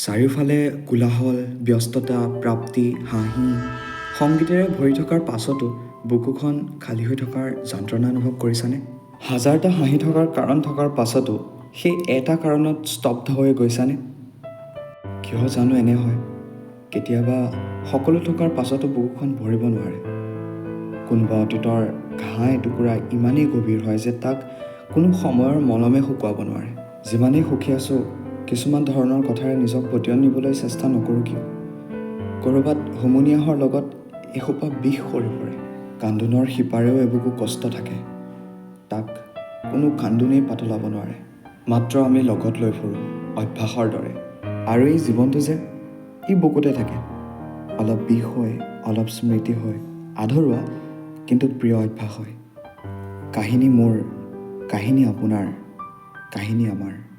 চাৰিওফালে কোলাহল, ব্যস্ততা, প্ৰাপ্তি, হাঁহি, সংগীতেৰে ভৰি থকাৰ পাছতো বুকুখন খালী হৈ থকাৰ যন্ত্ৰণা অনুভৱ কৰিছানে? হাজাৰটা হাঁহি থকাৰ কাৰণ থকাৰ পাছতো সেই এটা কাৰণত স্তব্ধ হৈ গৈছানে? কিয় জানো এনে হয়? কেতিয়াবা সকলো থকাৰ পাছতো বুকুখন ভৰিব নোৱাৰে। কোনোবা অতীতৰ ঘাঁ এটুকুৰা ইমানেই গভীৰ হয় যে তাক কোনো সময়ৰ মলমে শুকুৱাব নোৱাৰে। যিমানেই সুখী আছোঁ, কিছুমান ধৰণৰ কথাৰে নিজক পতিয়ন নিবলৈ চেষ্টা নকৰোঁ কিয়? ক'ৰবাত হুমুনিয়াহৰ লগত এসোপা বিষ সৰি পৰে। কান্দোনৰ সিপাৰেও এবুকু কষ্ট থাকে। তাক কোনো কান্দোনেই পাতলাব নোৱাৰে। মাত্ৰ আমি লগত লৈ ফুৰোঁ, অভ্যাসৰ দৰে। আৰু এই জীৱনটো যে ই বুকুতে থাকে। অলপ বিষ হয়, অলপ স্মৃতি হয়, আধৰুৱা কিন্তু প্ৰিয় অভ্যাস হয়। কাহিনী মোৰ, কাহিনী আপোনাৰ, কাহিনী আমাৰ।